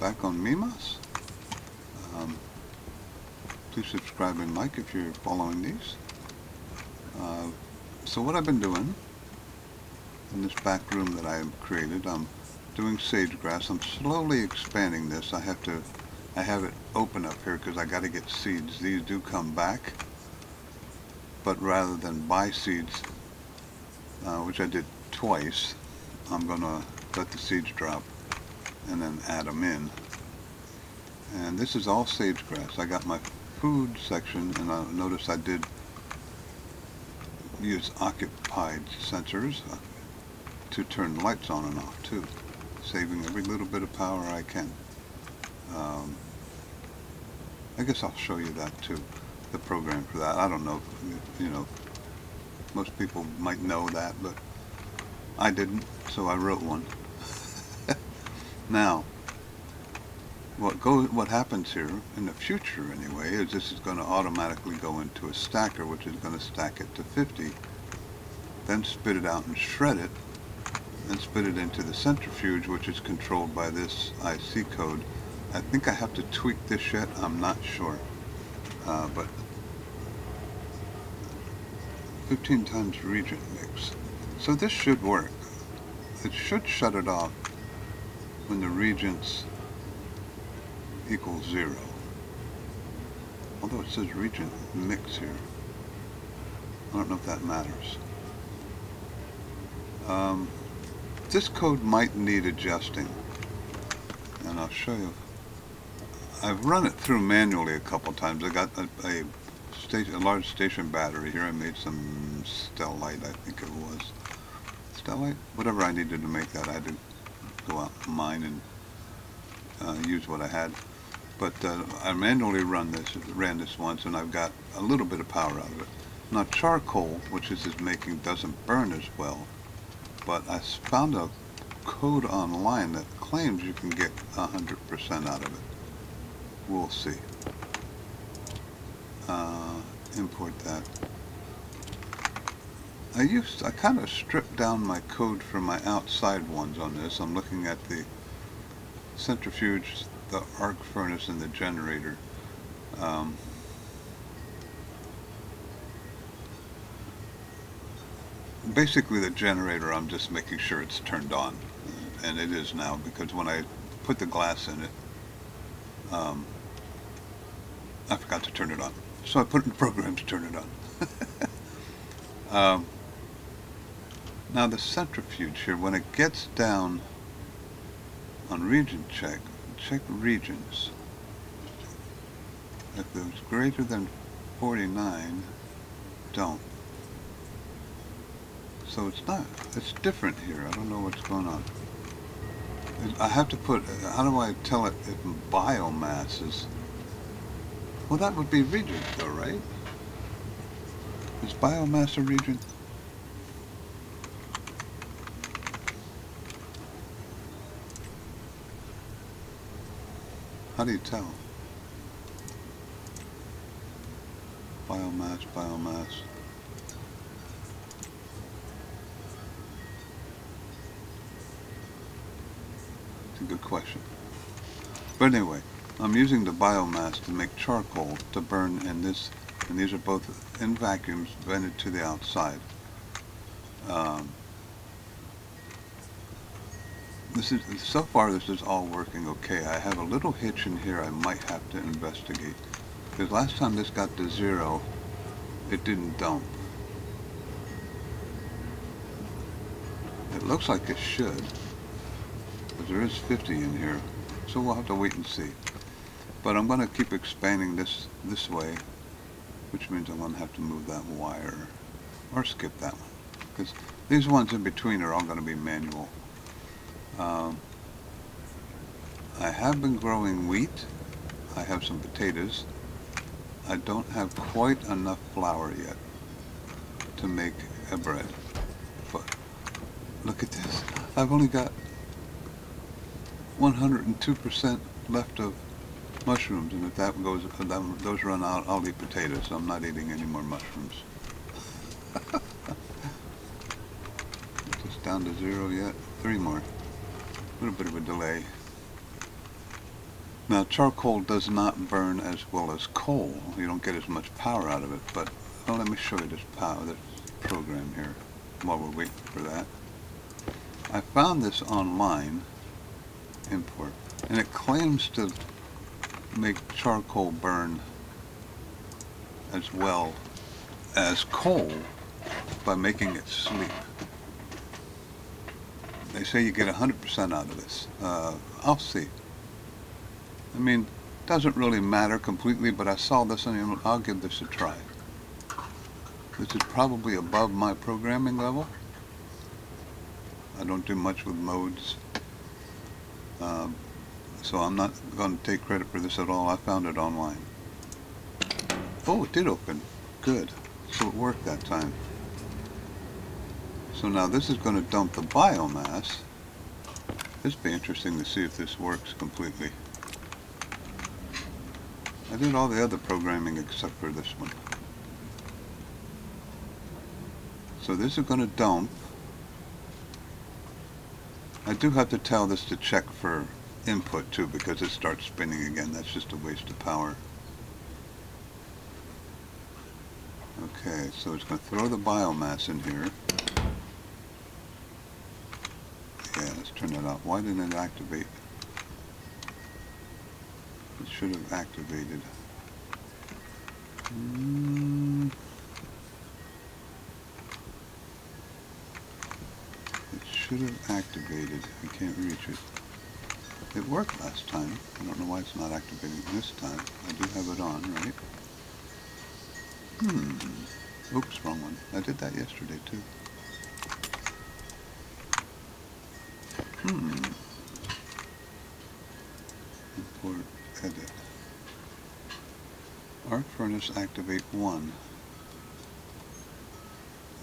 back on Mimas. Please subscribe and like if you're following these. So what I've been doing in this back room that I've created, I'm doing sage grass. I'm slowly expanding this. I have it open up here because I got to get seeds. These do come back, but rather than buy seeds, which I did twice, I'm going to let the seeds drop and then add them in. And this is all sage grass. I got my food section, and I noticed I did use occupied sensors to turn lights on and off too, saving every little bit of power I can. I guess I'll show you that too, the program for that. I don't know, you know, most people might know that, but I didn't, so I wrote one. Now, what happens here in the future anyway is this is going to automatically go into a stacker, which is going to stack it to 50, then spit it out and shred it, and spit it into the centrifuge, which is controlled by this IC code. I think I have to tweak this yet, I'm not sure, but 15 times reagent mix. So this should work. It should shut it off when the reagents equals 0. Although it says reagent mix here. I don't know if that matters. This code might need adjusting, and I'll show you. I've run it through manually a couple times. I got a large station battery here. I made some stellite, I think it was. Stellite? Whatever I needed to make that, I had to go out and mine and use what I had. But I manually ran this once, and I've got a little bit of power out of it. Now charcoal, which this is making, doesn't burn as well, but I found a code online that claims you can get 100% out of it. We'll see. Import that. I kind of stripped down my code from my outside ones on this. I'm looking at the centrifuge, the arc furnace, and the generator. Basically the generator, I'm just making sure it's turned on, and it is now, because when I put the glass in it, I forgot to turn it on, so I put in the program to turn it on. Now the centrifuge here, when it gets down on reagent check regions. If it's greater than 49, don't. So it's different here. I don't know what's going on. I have to put, how do I tell it if biomass is, well, that would be reagent though, right? Is biomass a reagent? How do you tell? Biomass. It's a good question. But anyway, I'm using the biomass to make charcoal to burn in this, and these are both in vacuums vented to the outside. So far this is all working okay. I have a little hitch in here I might have to investigate, because last time this got to 0, it didn't dump. It looks like it should, but there is 50 in here, so we'll have to wait and see. But I'm going to keep expanding this way, which means I'm going to have to move that wire, or skip that one, because these ones in between are all going to be manual. I have been growing wheat. I have some potatoes. I don't have quite enough flour yet to make a bread. But look at this. I've only got 102% left of mushrooms, and if those run out, I'll eat potatoes. So I'm not eating any more mushrooms. Just down to 0 yet. 3 more. A little bit of a delay. Now, charcoal does not burn as well as coal. You don't get as much power out of it, but well, let me show you this program here while we're waiting for that. I found this online, import, and it claims to make charcoal burn as well as coal by making it sleep. They say you get 100% out of this. I'll see. I mean, doesn't really matter completely, but I saw this and I'll give this a try. This is probably above my programming level. I don't do much with modes, so I'm not going to take credit for this at all. I found it online. Oh, it did open. Good. So it worked that time. So now this is going to dump the biomass. This will be interesting to see if this works completely. I did all the other programming except for this one. So this is going to dump. I do have to tell this to check for input too, because it starts spinning again. That's just a waste of power. Okay, so it's going to throw the biomass in here. Yeah, let's turn that off. Why didn't it activate? It should have activated. It should have activated. I can't reach it. It worked last time. I don't know why it's not activating this time. I do have it on, right? Oops, wrong one. I did that yesterday too. Import, edit. Arc furnace activate 1.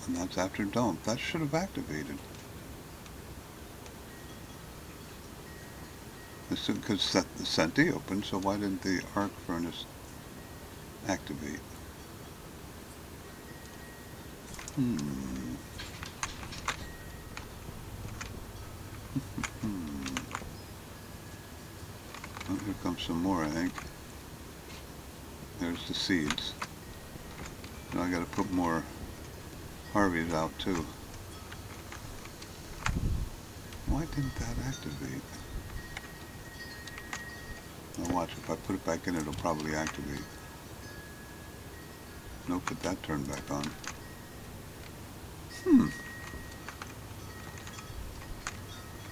And that's after dump. That should have activated. This is because the Senti opened, so why didn't the arc furnace activate? Oh, here comes some more, I think. There's the seeds. Now I gotta put more harvies out too. Why didn't that activate? Now watch, if I put it back in, it'll probably activate. Nope, but that turned back on.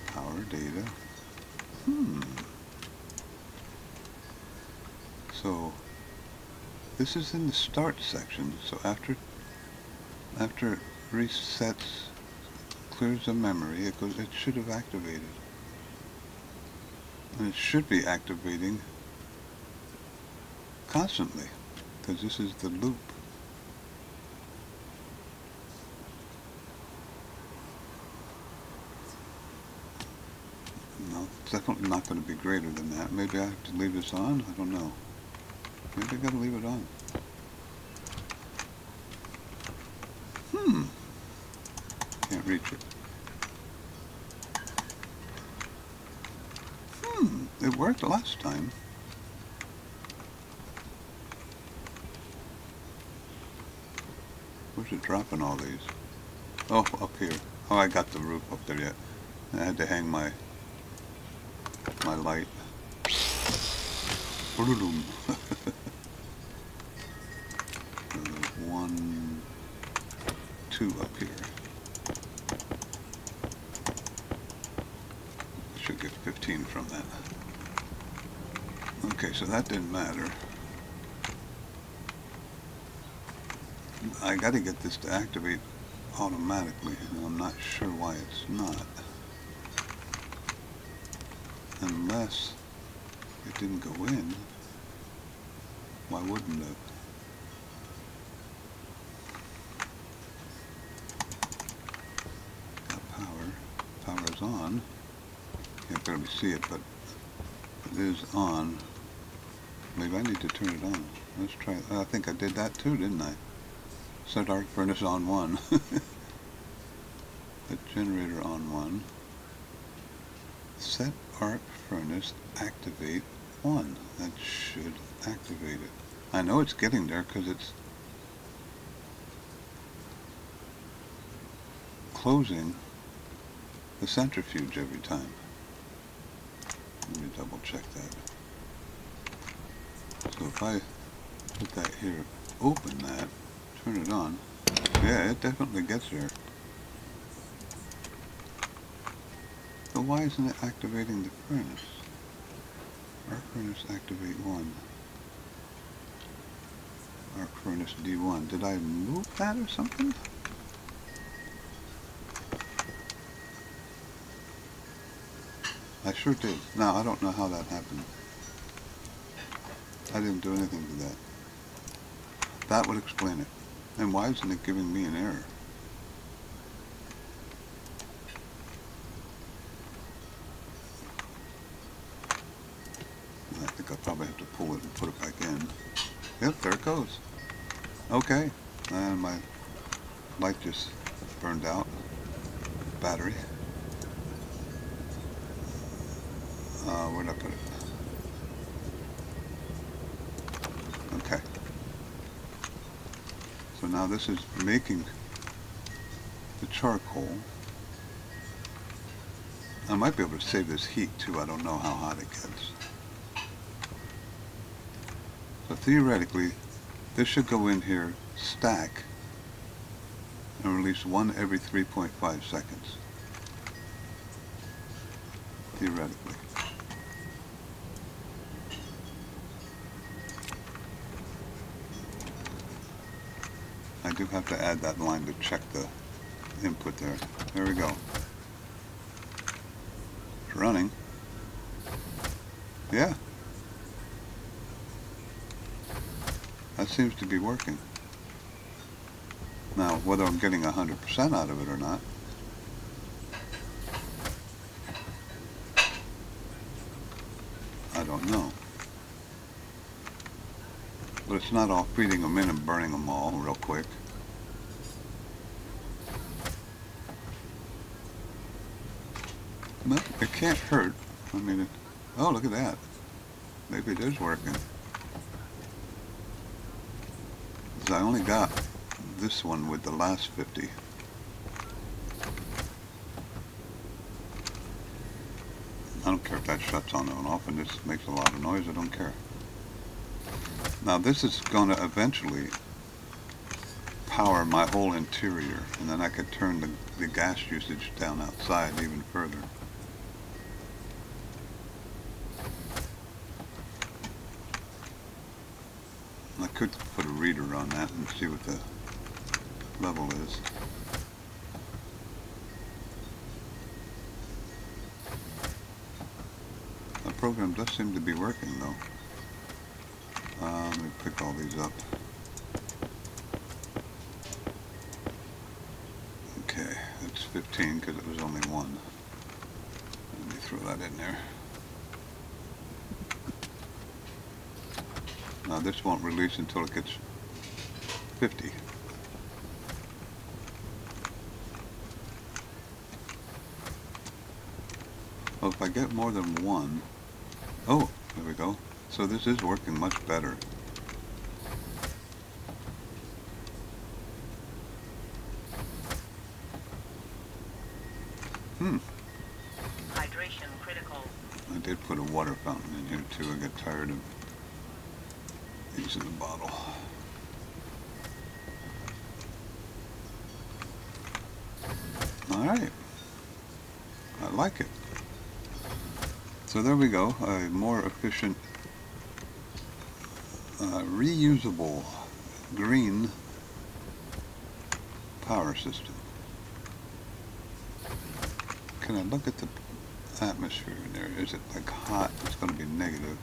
Power data. So this is in the start section. So after it resets, clears the memory, it should have activated. And it should be activating constantly, because this is the loop. No, it's definitely not going to be greater than that. Maybe I have to leave this on? I don't know. Maybe I got to leave it on. Can't reach it. It worked last time. Where's it dropping all these? Oh, up here. Oh, I got the roof up there yet. I had to hang my light. 1, 2 up here. Should get 15 from that. Okay, so that didn't matter. I got to get this to activate automatically, and I'm not sure why it's not. Unless it didn't go in. Why wouldn't it? Got power. Power's on. Can't barely see it, but it is on. Maybe I need to turn it on. Let's try it. I think I did that too, didn't I? Set arc furnace on 1. The generator on 1. Set arc furnace activate 1. That should activate it. I know it's getting there because it's closing the centrifuge every time. Let me double check that. So if I put that here, open that, turn it on, yeah, it definitely gets there. So why isn't it activating the furnace? Arc furnace activate 1. Arc furnace D1. Did I move that or something? I sure did. Now, I don't know how that happened. I didn't do anything to that. That would explain it. And why isn't it giving me an error? I think I'll probably have to pull it and put it back in. Yep, there it goes. Okay. And my light just burned out. Battery. Where'd I put it? Okay. So now this is making the charcoal. I might be able to save this heat too. I don't know how hot it gets. So theoretically, this should go in here, stack, and release 1 every 3.5 seconds. Theoretically. I do have to add that line to check the input there. There we go. It's running. Yeah. That seems to be working. Now, whether I'm getting 100% out of it or not, I don't know. But it's not all feeding them in and burning them all real quick. But it can't hurt. I mean, oh, look at that. Maybe it is working. Because I only got this one with the last 50. I don't care if that shuts on and off and this makes a lot of noise. I don't care. Now this is going to eventually power my whole interior, and then I could turn the gas usage down outside even further. I could put a reader on that and see what the level is. The program does seem to be working though. Let me pick all these up. Okay, that's 15 because it was only 1. Let me throw that in there. Now this won't release until it gets 50. Well, if I get more than 1, oh, there we go. So this is working much better. Hydration critical. I did put a water fountain in here too. I got tired of using the bottle. Alright. I like it. So there we go. A more efficient, reusable green power system. Can I look at the atmosphere in there? Is it like hot? It's going to be negative.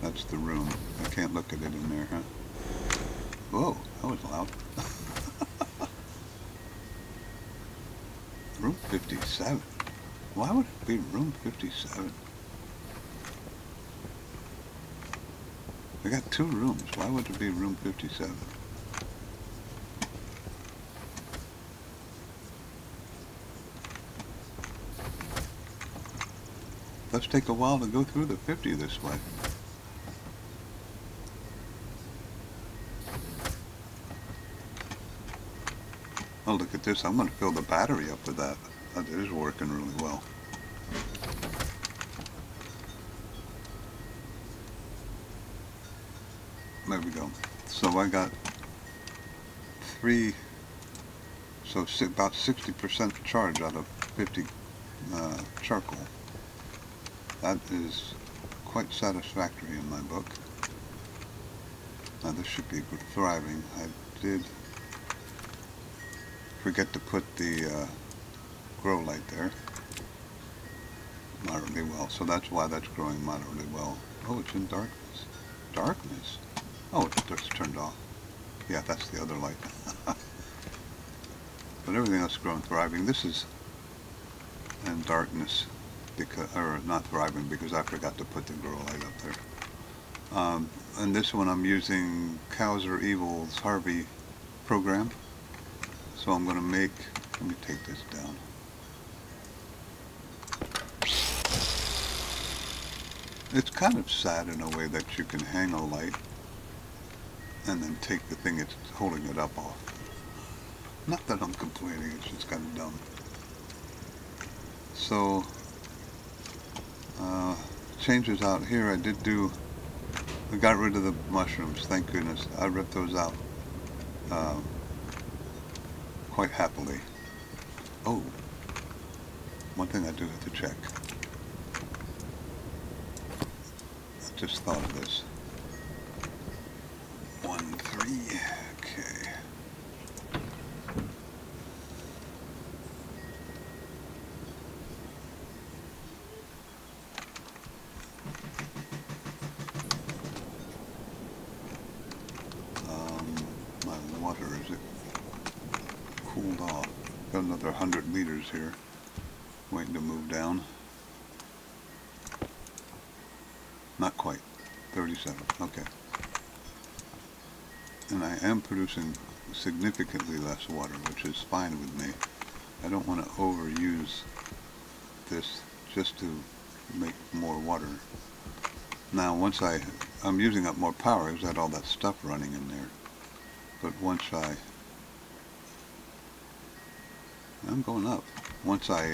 That's the room. I can't look at it in there, huh? Whoa, that was loud. Room 57. Why would it be room 57? We got 2 rooms. Why would it be room 57? Does take a while to go through the 50 this way. Oh, look at this. I'm going to fill the battery up with that. That is working really well. There we go. So I got about 60% charge out of 50 charcoal. That is quite satisfactory in my book. Now this should be thriving. I did forget to put the grow light there moderately well, so that's why that's growing moderately well. Oh, it's in darkness. Darkness? Oh, it's turned off. Yeah, that's the other light. But everything else is growing thriving. This is in darkness, because, or not thriving, because I forgot to put the grow light up there. And this one I'm using Cows Are Evil's Harvie program. So I'm going to make, let me take this down. It's kind of sad in a way that you can hang a light and then take the thing it's holding it up off. Not that I'm complaining, it's just kind of dumb. So, changes out here, I got rid of the mushrooms, thank goodness. I ripped those out quite happily. Oh, one thing I do have to check. I just thought of this. 1, 3, okay. My water, is it cooled off? Got another 100 liters here, waiting to move down. Not quite, 37, okay. And I am producing significantly less water, which is fine with me. I don't want to overuse this just to make more water. Now once I'm using up more power because I had all that stuff running in there. But once I'm going up. Once I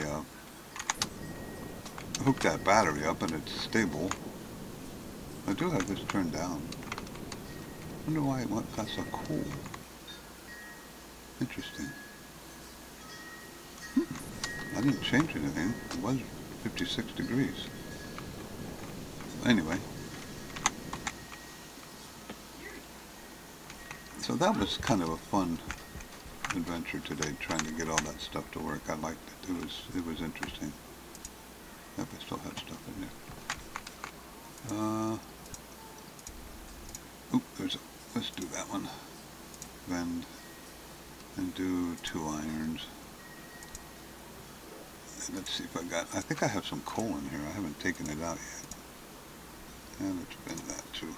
hook that battery up and it's stable, I do have this turned down. I wonder why it got so cool. Interesting. I didn't change anything. It was 56 degrees. Anyway. So that was kind of a fun adventure today, trying to get all that stuff to work. I liked it. It was interesting. Yep, I still have stuff in there. Let's do that one. Bend and do 2 irons. And let's see if I think I have some coal in here. I haven't taken it out yet. And let's bend that too.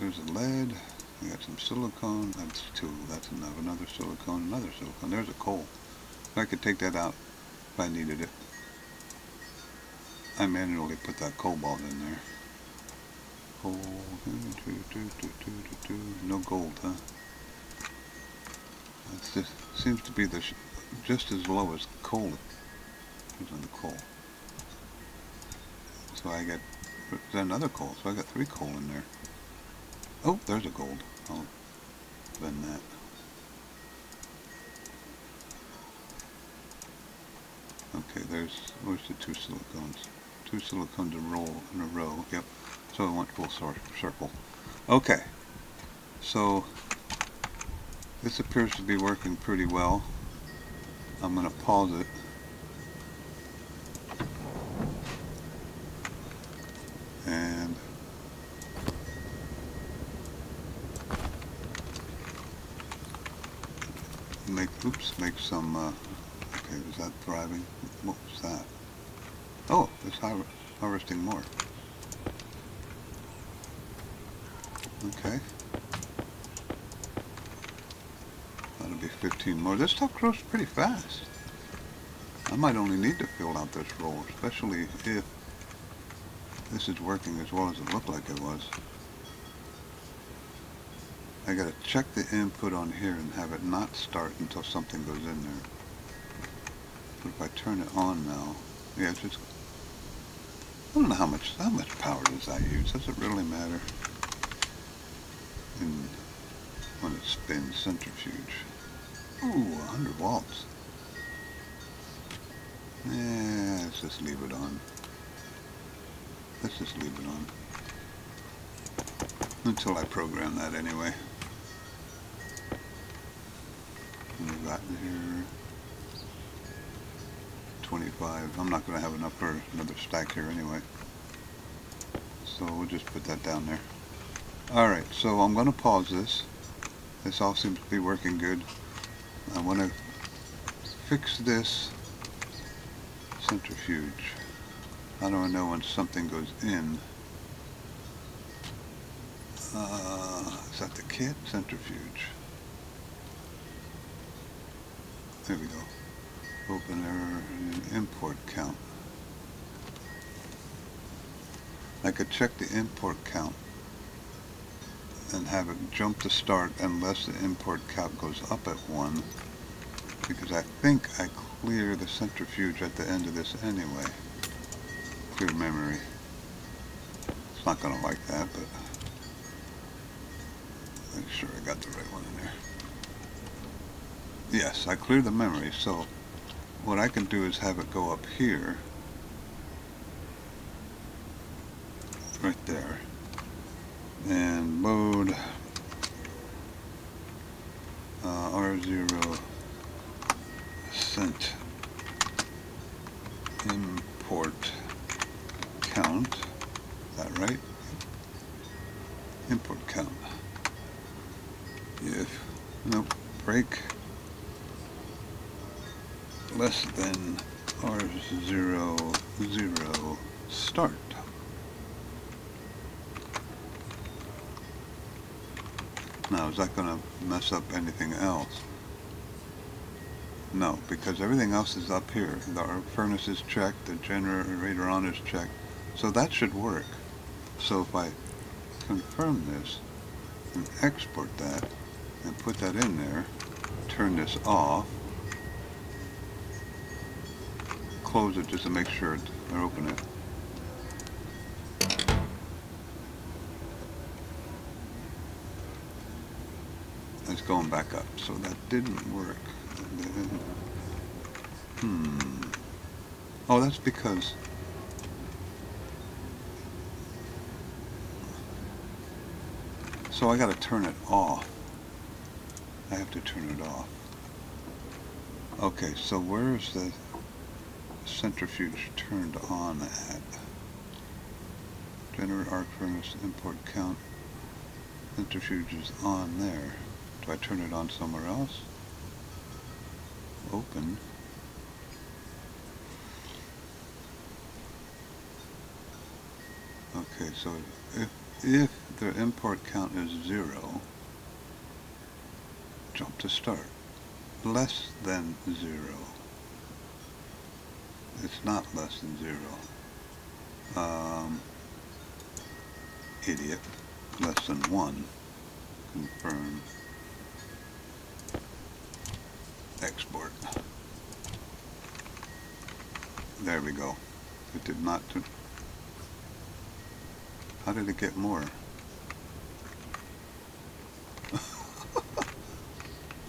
There's a lead. I got some silicone. That's 2. That's enough. Another silicone. Another silicone. There's a coal. I could take that out if I needed it. I manually put that cobalt in there. Coal. No gold, huh? That's just seems to be just as low as coal is on the coal. So I got another coal. So I got 3 coal in there. Oh, there's a gold. I'll bend that. Okay, where's the 2 silicones? 2 silicones in a row. Yep. So I went full circle. Okay. So this appears to be working pretty well. I'm going to pause it. And make some, okay, is that thriving? What was that? Oh, it's harvesting more. Okay. That'll be 15 more. This stuff grows pretty fast. I might only need to fill out this roll, especially if this is working as well as it looked like it was. I gotta check the input on here and have it not start until something goes in there. But if I turn it on now, yeah, it's just, I don't know how much power does that use? Does it really matter? When it spins centrifuge. Ooh, 100 watts. Yeah, let's just leave it on. Let's just leave it on. Until I program that anyway. And we've got here 25. I'm not going to have enough for another stack here anyway. So we'll just put that down there. Alright, so I'm going to pause this. This all seems to be working good. I want to fix this centrifuge. How do I know when something goes in? Is that the kit? Centrifuge. There we go. Open error and import count. I could check the import count and have it jump to start unless the import count goes up at 1, because I think I clear the centrifuge at the end of this anyway. Clear memory. It's not going to like that, but make sure I got the right one in there. Yes, I cleared the memory, so what I can do is have it go up here, right there, and load R0 cent import count. Is that right? Import count. If, nope, break less than R00 start. Now, is that going to mess up anything else? No, because everything else is up here. Our furnace is checked, the generator on is checked, so that should work. So if I confirm this and export that and put that in there, turn this off, close it just to make sure or open it. It's going back up, so that didn't work. Oh, that's because so I got to turn it off. I have to turn it off. Okay, so where's the centrifuge turned on at? Generate arc furnace import count. Centrifuge is on there. Do I turn it on somewhere else? Open. Okay, so if the import count is 0, jump to start. Less than 0. It's not less than 0. Idiot. Less than 1. Confirm. Export. There we go. It did not. How did it get more?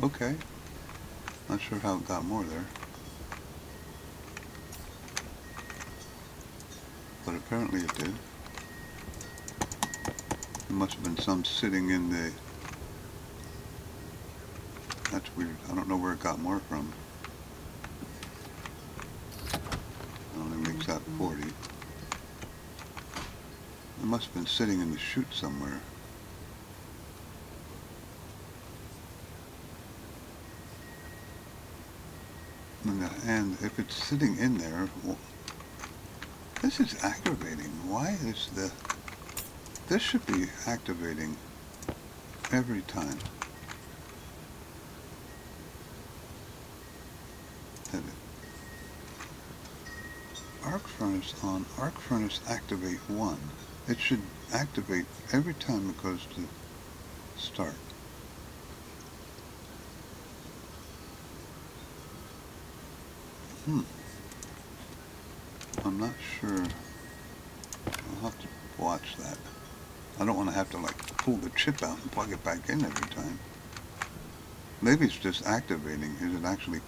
Okay. Not sure how it got more there. But apparently it did. There must have been some sitting in the... That's weird. I don't know where it got more from. It only makes that 40. It must have been sitting in the chute somewhere. And if it's sitting in there, well, this is aggravating. Why is this should be activating every time. Edit. Arc furnace on. Arc furnace activate 1. It should activate every time it goes to start. I'm not sure. I'll have to watch that. I don't want to have to like pull the chip out and plug it back in every time. Maybe it's just activating. Is it actually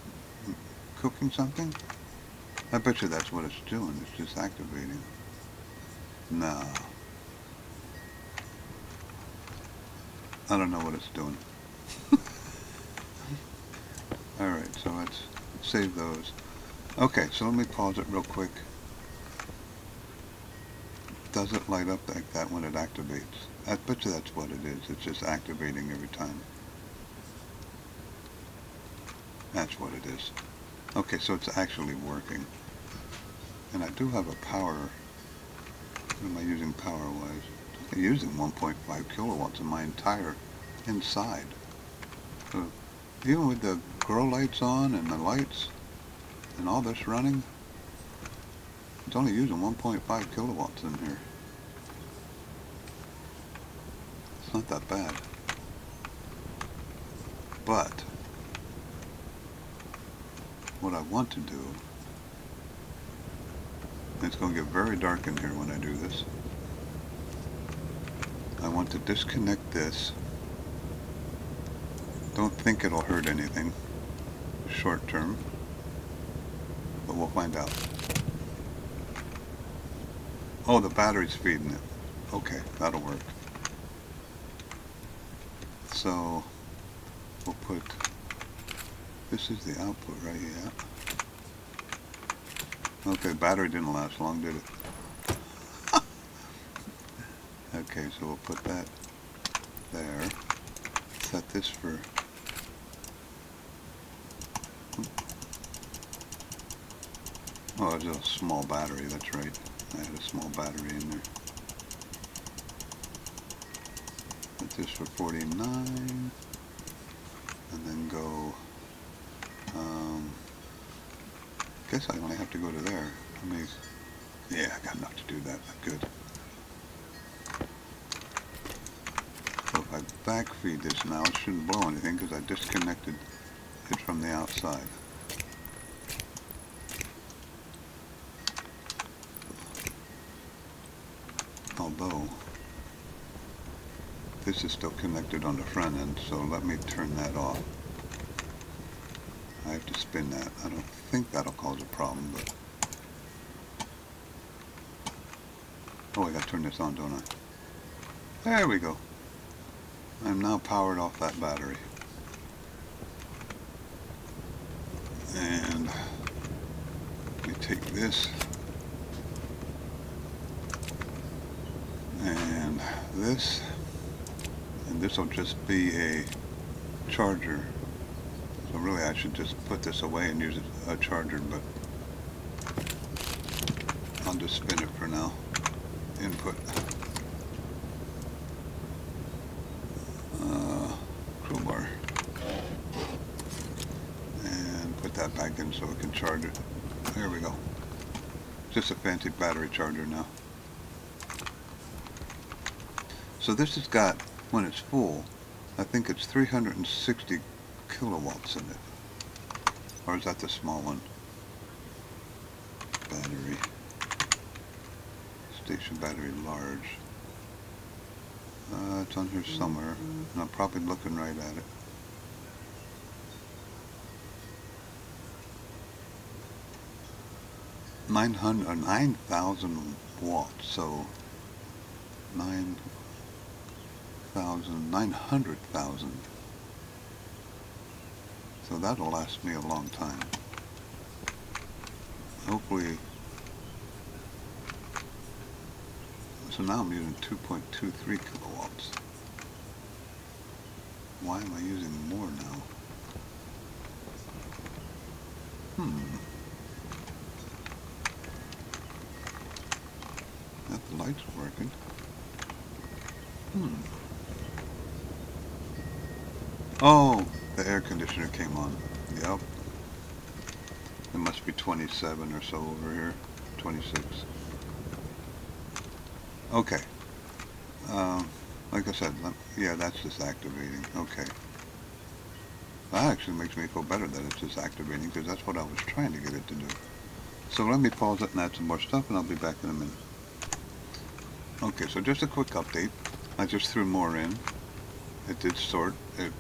cooking something? I bet you that's what it's doing. It's just activating. No. I don't know what it's doing. Alright, so let's save those. Okay, so let me pause it real quick. Does it light up like that when it activates? I bet you that's what it is. It's just activating every time. That's what it is. Okay, so it's actually working. And I do have a power. What am I using power-wise? I'm using 1.5 kilowatts in my entire inside. So even with the grow lights on and the lights and all this running, it's only using 1.5 kilowatts in here. It's not that bad. But what I want to do, it's going to get very dark in here when I do this. I want to disconnect this. Don't think it'll hurt anything short term, but we'll find out. Oh, the battery's feeding it. Okay, that'll work. So we'll put, this is the output right here. Okay, the battery didn't last long, did it? Okay, so we'll put that there. Set this for, oh, it's a small battery, that's right. I had a small battery in there. Put this for 49, and then go, guess I only have to go to there. I mean, yeah, I got enough to do that, good. So if I back feed this now, it shouldn't blow anything because I disconnected it from the outside. Although this is still connected on the front end, so let me turn that off. I have to spin that. I don't think that'll cause a problem, but oh, I gotta turn this on, don't I? There we go. I'm now powered off that battery. And let me take this and this, and this will just be a charger. So really I should just put this away and use a charger, but I'll just spin it for now. Input. Crowbar. And put that back in so it can charge it. There we go. Just a fancy battery charger now. So this has got, when it's full, I think it's 360 kilowatts in it. Or is that the small one? Battery. Station battery large. It's on here somewhere, and I'm probably looking right at it. $9,000 watts, so 900,000. So that'll last me a long time. Hopefully. So now I'm using 2.23 kilowatts. Why am I using more now? That the light's working. Oh, the air conditioner came on. Yep. be 27 or so over here. 26. Okay. Like I said, yeah, that's disactivating. Okay. That actually makes me feel better that it's disactivating, because that's what I was trying to get it to do. So let me pause it and add some more stuff, and I'll be back in a minute. Okay, so just a quick update. I just threw more in. It did sort. It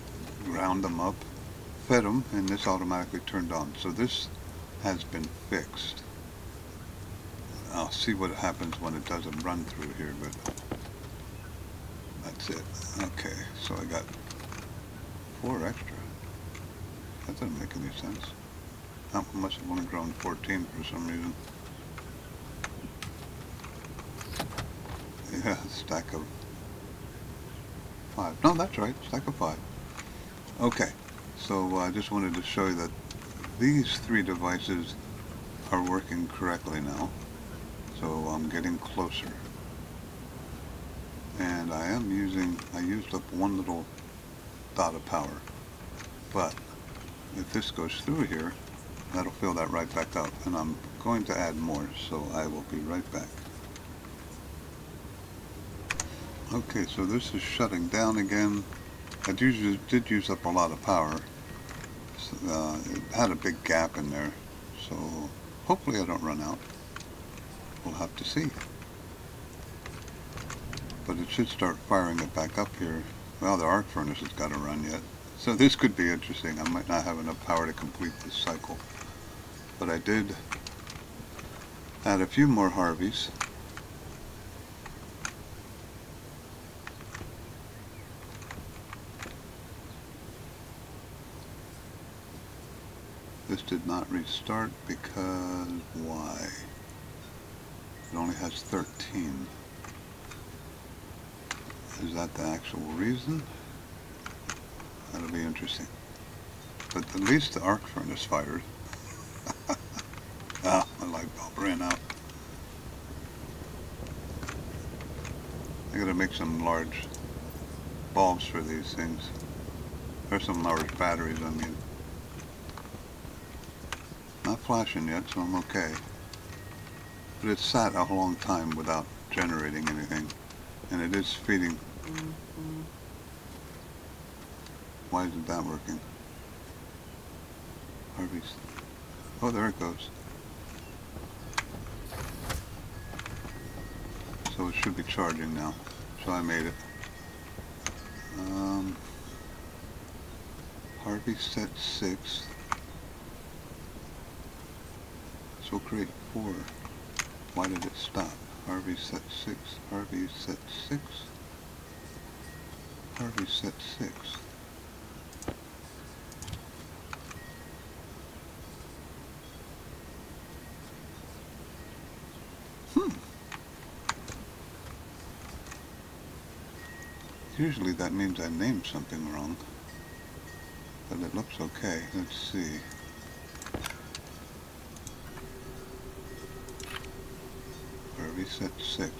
ground them up, fed them, and this automatically turned on. So this has been fixed. I'll see what happens when it doesn't run through here, but that's it. Okay, so I got 4 extra. That doesn't make any sense. I must have only grown 14 for some reason. Yeah, stack of 5. No, that's right, stack of 5. Okay, so I just wanted to show you that these 3 devices are working correctly now. So I'm getting closer. And I used up one little dot of power. But if this goes through here, that'll fill that right back up. And I'm going to add more, so I will be right back. Okay, so this is shutting down again. I did use up a lot of power. It had a big gap in there, so hopefully I don't run out. We'll have to see. But it should start firing it back up here. Well, the arc furnace has got to run yet. So this could be interesting. I might not have enough power to complete this cycle. But I did add a few more harvies. This did not restart because why? It only has 13. Is that the actual reason? That'll be interesting. But at least the arc furnace fired. Ah, my light bulb ran out. I gotta make some large bulbs for these things. Or some large batteries, I mean. Not flashing yet, so I'm okay. But it's sat a long time without generating anything. And it is feeding. Why isn't that working? Harvey's. Oh, there it goes. So it should be charging now. So I made it. Harvey set 6. So we'll create 4. Why did it stop? Harvey set 6. Harvey set 6. Harvey set 6. Usually that means I named something wrong. But it looks okay. Let's see. Harvey set 6.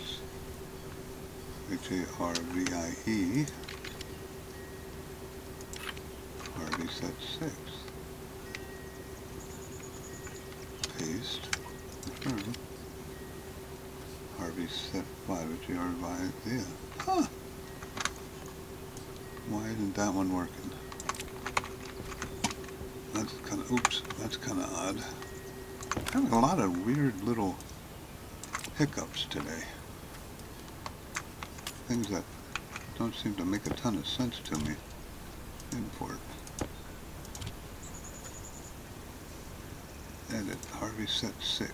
H-A-R-V-I-E. Harvey set 6. Paste. Confirm. Harvey set 5. H-A-R-V-I-E. Huh. Why isn't that one working? That's kind of, oops, that's kind of odd. I'm having a lot of weird little hiccups today. Things that don't seem to make a ton of sense to me. Import. Edit. Harvey set 6.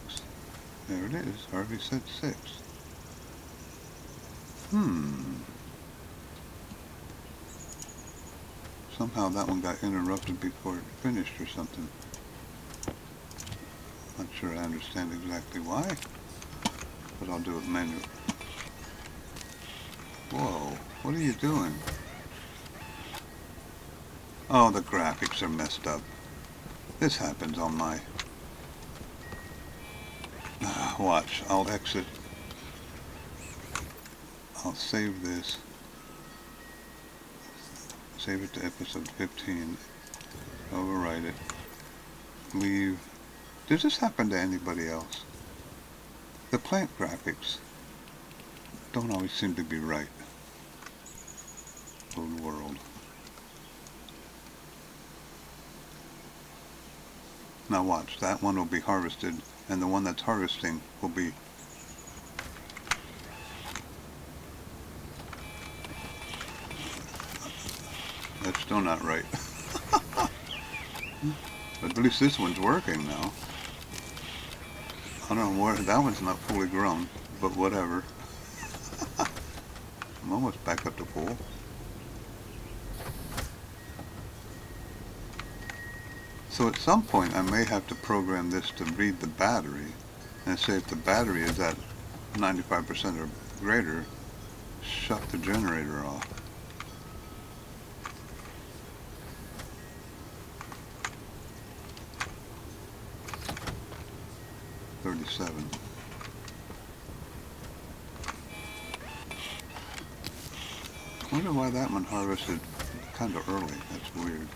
There it is. Harvey set 6. Somehow that one got interrupted before it finished or something. Not sure I understand exactly why, but I'll do it manually. Whoa, what are you doing? Oh, the graphics are messed up. This happens on my... Watch, I'll exit. I'll save this. Save it to episode 15. Overwrite it. Leave. Does this happen to anybody else? The plant graphics don't always seem to be right. Old world. Now watch, that one will be harvested, and the one that's harvesting will be... That's still not right. But at least this one's working now. I don't know where, that one's not fully grown, but whatever. I'm almost back up to full. So at some point I may have to program this to read the battery and say if the battery is at 95% or greater, shut the generator off. $37. I wonder why that one harvested kind of early. That's weird.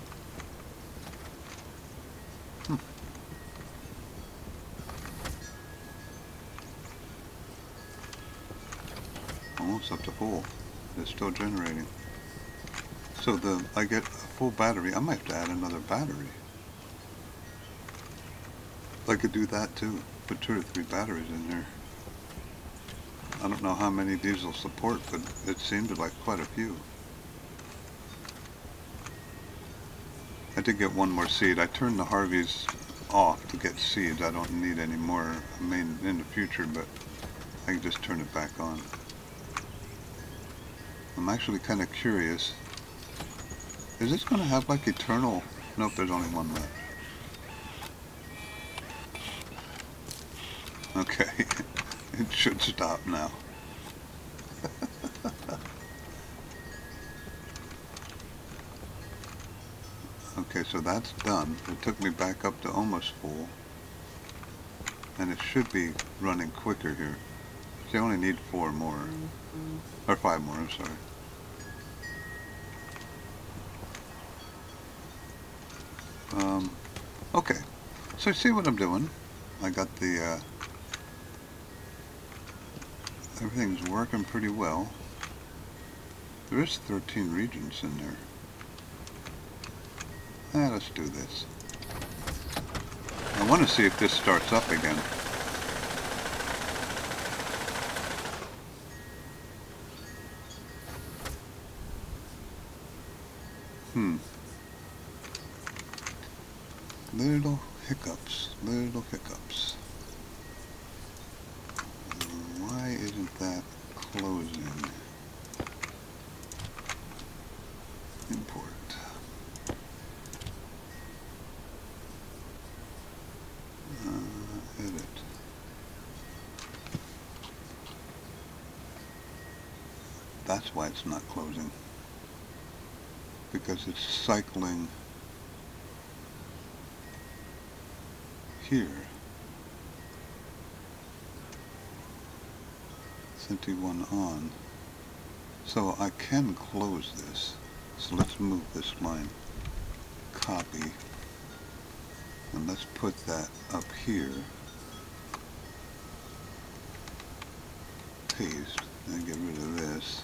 Almost up to full. It's still generating. So I get a full battery. I might have to add another battery. I could do that too. Put 2 or 3 batteries in there. I don't know how many these will support, but it seemed like quite a few. I did get one more seed. I turned the harvies off to get seeds. I don't need any more. I mean, in the future, but I can just turn it back on. I'm actually kind of curious. Is this going to have like eternal... Nope, there's only one left. Okay, it should stop now. Okay, so that's done. It took me back up to almost full. And it should be running quicker here. So I only need 4 more. Or 5 more, I'm sorry. Okay, so see what I'm doing. I got the, everything's working pretty well. There is 13 regions in there. Let's do this. I want to see if this starts up again. Little hiccups, little hiccups. Why isn't that closing? Import. Edit. That's why it's not closing. Because it's cycling here. Centi1 on. So I can close this. So let's move this line. Copy. And let's put that up here. Paste. And get rid of this.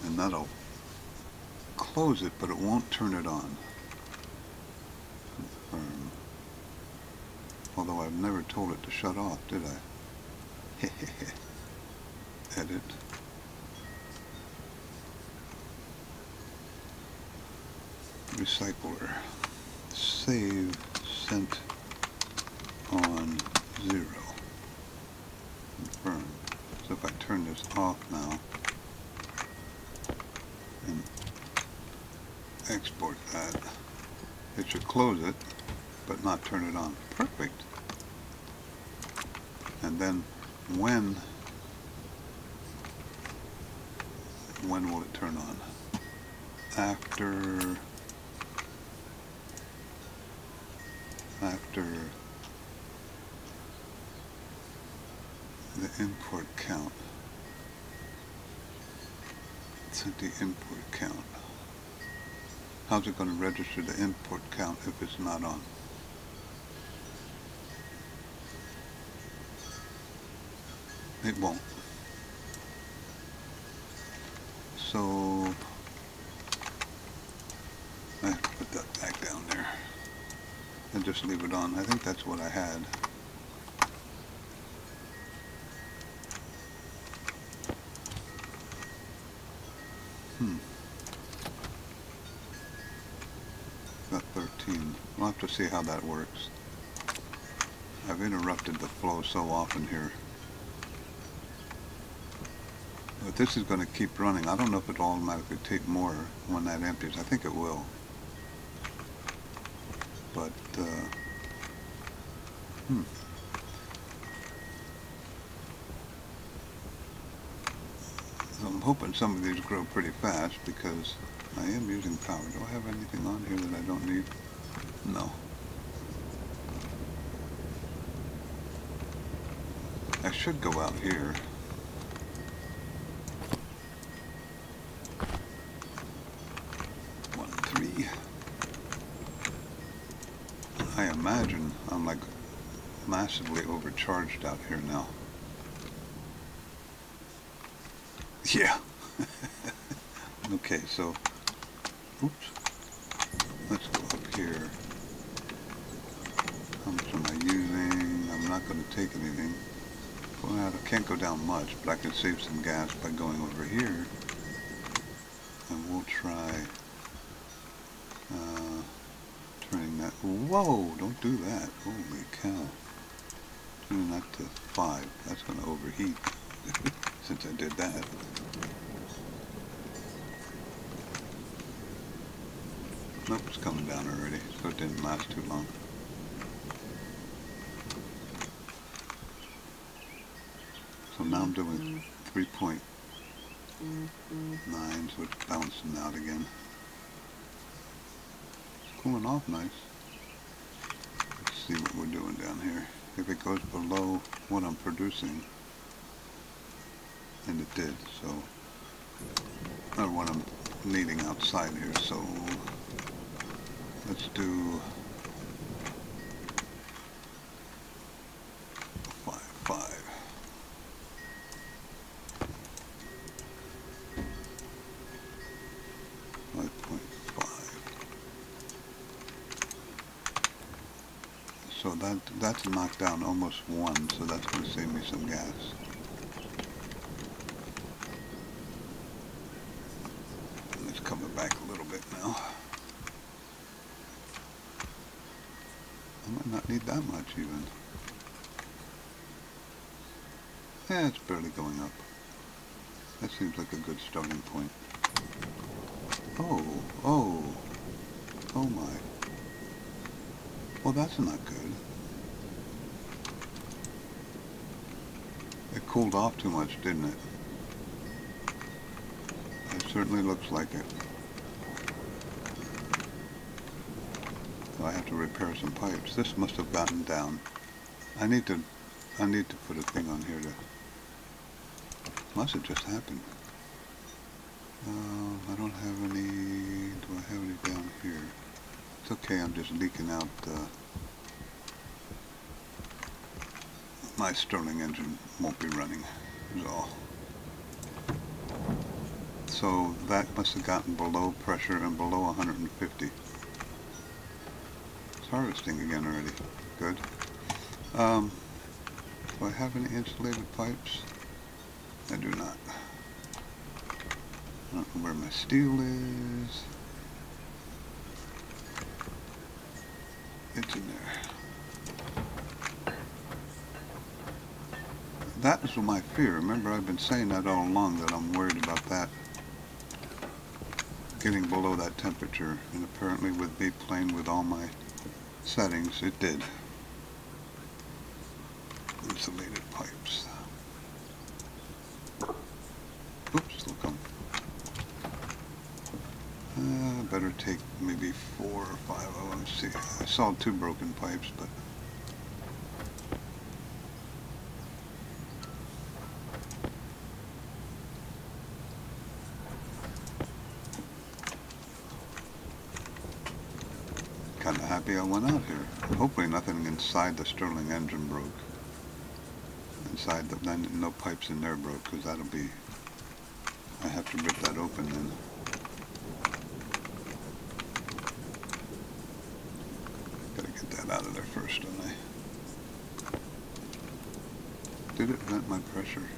And that'll close it, but it won't turn it on. Confirm. Although I've never told it to shut off, did I? Edit. Recycler. Save sent on 0. Confirm. So if I turn this off now and export that, it should close it but not turn it on. Perfect. And then when will it turn on? After the import count. Set the import count. How's it going to register the input count if it's not on? It won't. So I have to put that back down there and just leave it on. I think that's what I had. Got 13. We'll have to see how that works. I've interrupted the flow so often here. But this is going to keep running. I don't know if it'll automatically take more when that empties. I think it will. But, So I'm hoping some of these grow pretty fast because I am using power. Do I have anything on here that I don't need? No. I should go out here. I imagine I'm like massively overcharged out here now. Yeah. Okay, so, oops. Let's go up here. How much am I using? I'm not going to take anything. Well, I can't go down much, but I can save some gas by going over here. And we'll try turning that. Whoa, don't do that. Holy cow. Turning that to 5. That's going to overheat since I did that. Nope, it's coming down already, so it didn't last too long. So now I'm doing 3.9, so it's bouncing out again. It's cooling off nice. Let's see what we're doing down here. If it goes below what I'm producing, and it did, so, or what I'm needing outside here, so let's do 5.5. So that's knocked down almost 1, so that's going to save me some gas. Let's cover back a little bit now. I might not need that much even. Yeah, it's barely going up. That seems like a good starting point. Oh my. Well, that's not good. It cooled off too much, didn't it? It certainly looks like it. So I have to repair some pipes. This must have gotten down. I need to put a thing on here to. Must have just happened. I don't have any. Do I have any down here? It's okay. I'm just leaking out. My Stirling engine won't be running. Is all. So that must have gotten below pressure and below 150. It's harvesting again already. Good. Do I have any insulated pipes? I do not. I don't know where my steel is. It's in there. That is my fear. Remember, I've been saying that all along, that I'm worried about that getting below that temperature, and apparently with me playing with all my settings, it did. Insulated pipes. Oops, look on. Better take maybe 4 or 5 of them. See, I saw 2 broken pipes, but kind of happy I went out here. Hopefully nothing inside the Stirling engine broke. Inside the, no pipes in there broke, because that'll be, I have to rip that open then. Gotta get that out of there first, don't I? Did it vent my pressure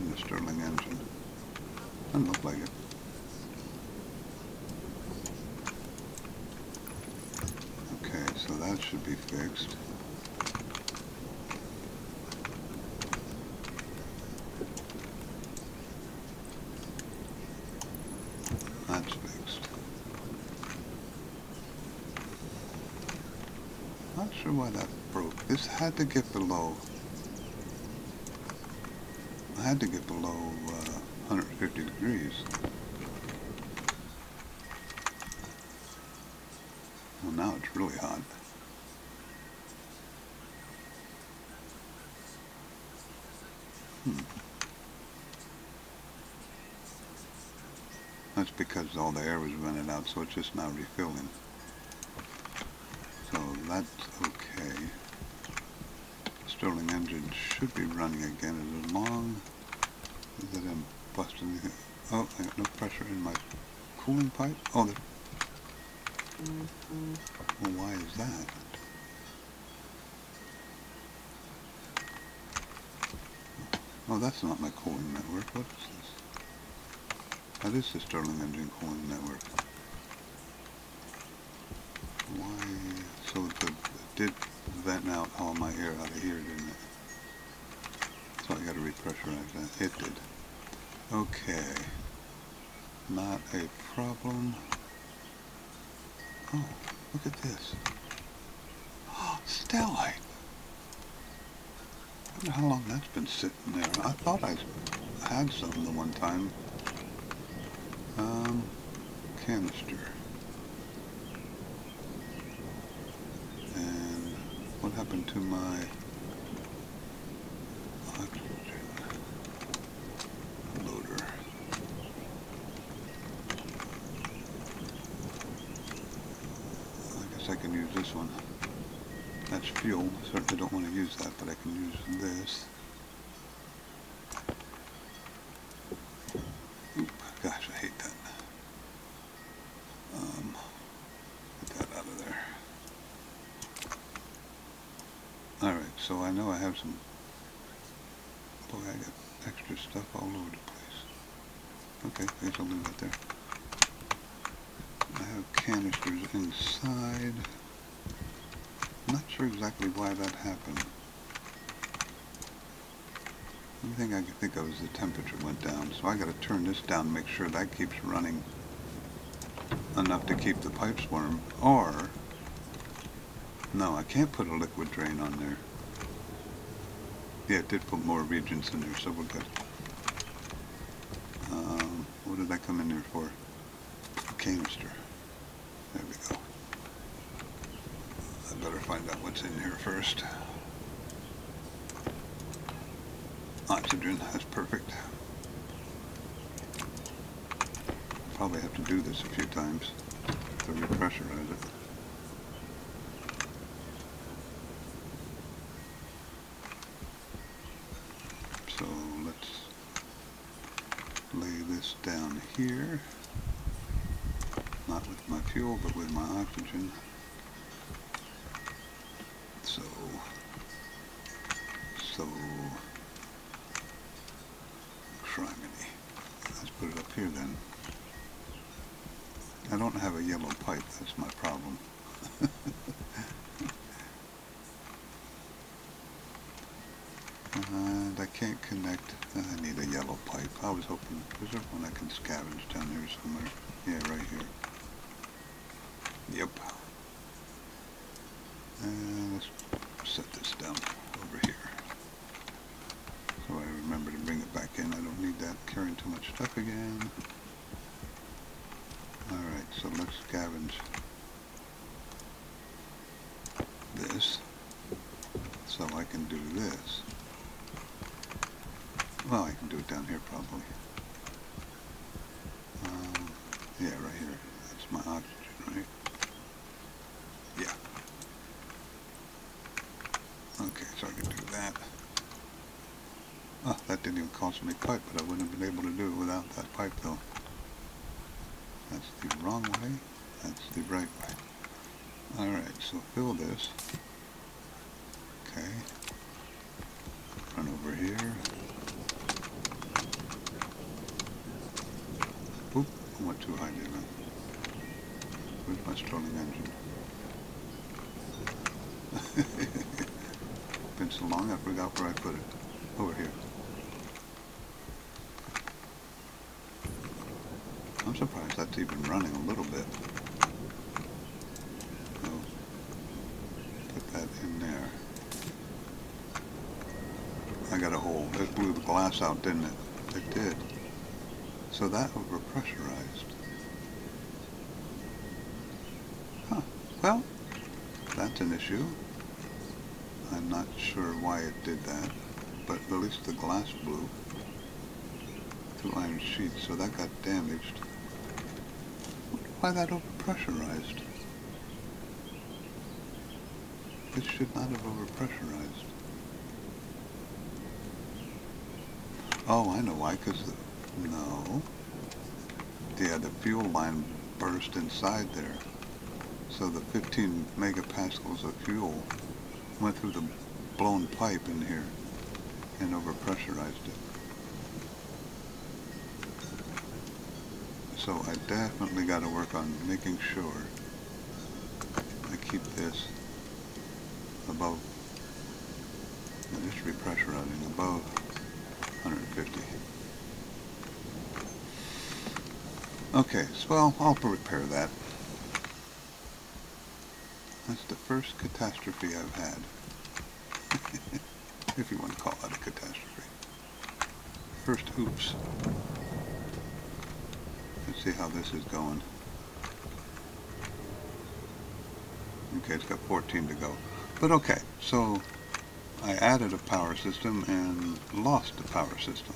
in the Stirling engine? Doesn't look like it. Okay, so that should be fixed. That's fixed. Not sure why that broke. This had to get below. I had to get below 150 degrees. Well, now it's really hot. That's because all the air was running out, so it's just now refilling. So that's okay. Stirling engine should be running again as long as I didn't bust anything. Oh, I got no pressure in my cooling pipe. Oh, well, why is that? Oh, that's not my cooling network. What is this? That is the Stirling engine cooling network. Why? So it did vent out all my air out of here, didn't it? So I got to repressurize that. It did. Okay. Not a problem. Oh, look at this. Oh, stellite. I wonder how long that's been sitting there. I thought I had some the one time. Canister. And what happened to my oxygen loader? I guess I can use this one. That's fuel. I certainly don't want to use that, but I can use this. Oop, gosh, I hate that. Get that out of there. Alright, so I know I have some... Boy, I got extra stuff all over the place. Okay, I guess I'll leave that there. I have canisters inside. I'm not sure exactly why that happened. The only thing I can think of is the temperature went down, so I got to turn this down and make sure that keeps running enough to keep the pipes warm. Or, no, I can't put a liquid drain on there. Yeah, it did put more reagents in there, so we're good. What did I come in there for? Canister. There we go. I better find out what's in here first. Oxygen, that's perfect. Probably have to do this a few times to repressurize it. So let's lay this down here. Not with my fuel, but with my oxygen. So criminy. Let's put it up here then. I don't have a yellow pipe, that's my problem. And I can't connect, I need a yellow pipe. I was hoping, is there one I can scavenge down here somewhere? Yeah, right here. Yep. And let's set this down over here. So I remember to bring it back in. I don't need that carrying too much stuff again. Alright, so let's scavenge this so I can do this. Well, I can do it down here probably. Yeah, right here. That's my oxygen, right? that didn't even cost me pipe, but I wouldn't have been able to do it without that pipe though. That's the wrong way. That's the right way. Alright, so fill this. Okay. Run over here. Oop, I went too high, didn't I? Where's my Stirling engine? Been so long I forgot where I put it. Over here. I'm surprised that's even running a little bit. So, put that in there. I got a hole. It blew the glass out, didn't it? It did. So that overpressurized. Huh. Well, that's an issue. I'm not sure why it did that, but at least the glass blew. 2 iron sheets, so that got damaged. Why that overpressurized? It should not have overpressurized. Oh, I know why, because no. Yeah, the fuel line burst inside there. So the 15 megapascals of fuel went through the blown pipe in here and overpressurized it. So I definitely got to work on making sure I keep this above, just repressurizing above 150. Okay, so well, I'll repair that. That's the first catastrophe I've had. If you want to call that a catastrophe. First oops. Let's see how this is going. Okay, it's got 14 to go. But okay, so I added a power system and lost the power system.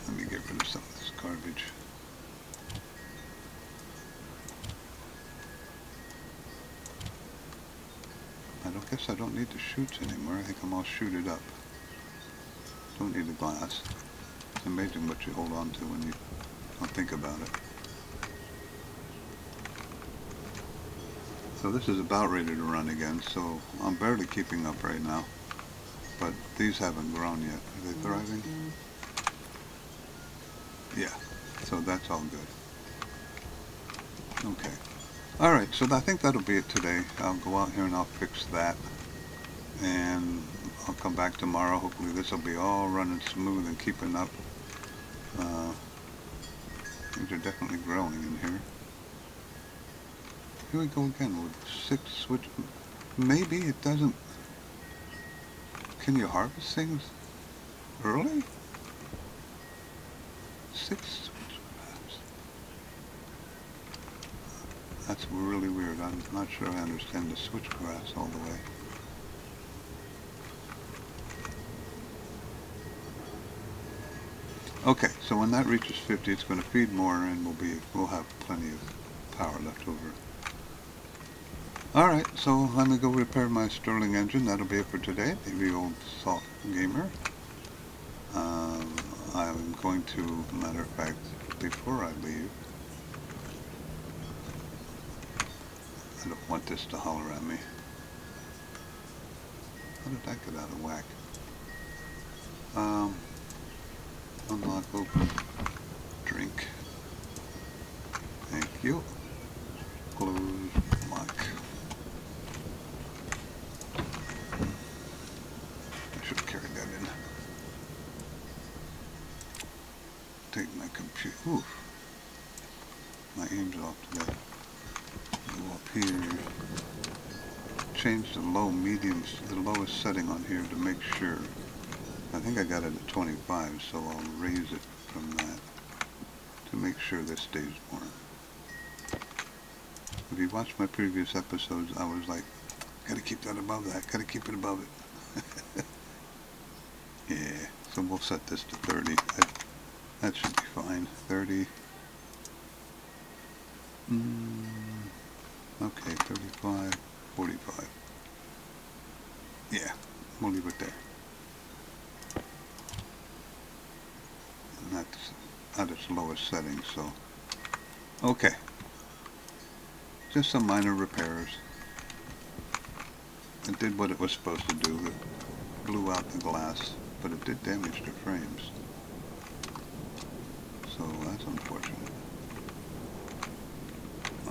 Let me get rid of some of this garbage. I don't need the chutes anymore. I think I'm all chuted up. Don't need the glass. It's amazing what you hold on to when you don't think about it. So this is about ready to run again, so I'm barely keeping up right now. But these haven't grown yet. Are they thriving? Yeah, so that's all good. Okay. Alright, so I think that'll be it today. I'll go out here and I'll fix that. And I'll come back tomorrow. Hopefully this will be all running smooth and keeping up. Things are definitely growing in here. Here we go again with 6 switch. Maybe it doesn't. Can you harvest things early? 6 switch paths. That's really weird. I'm not sure I understand the switchgrass all the way. Okay, so when that reaches 50, it's going to feed more, and we'll have plenty of power left over. All right, so let me go repair my Stirling engine. That'll be it for today. Maybe old Salt Gamer. I'm going to, matter of fact, before I leave, I don't want this to holler at me. How did that get out of whack? Unlock, open, drink. Thank you. Close, lock. I should have carried that in. Take my computer. Oof. My aim's off today. Go up here. Change the the lowest setting on here to make sure. I think I got it at 25, so I'll raise it from that to make sure this stays warm. If you watched my previous episodes, I was like, gotta keep that above that, gotta keep it above it. Yeah, so we'll set this to 30. That should be fine. 30. Okay, 35, 45. Yeah, we'll leave it there. And that's at its lowest setting, so okay. Just some minor repairs. It did what it was supposed to do. It blew out the glass, but it did damage the frames. So that's unfortunate.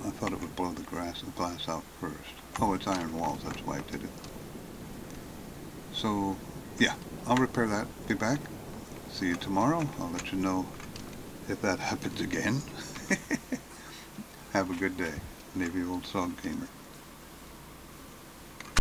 I thought it would blow the glass out first. Oh, it's iron walls, that's why it did it. So, yeah, I'll repair that. Be back. See you tomorrow. I'll let you know if that happens again. Have a good day. Navy Old Sog Gamer.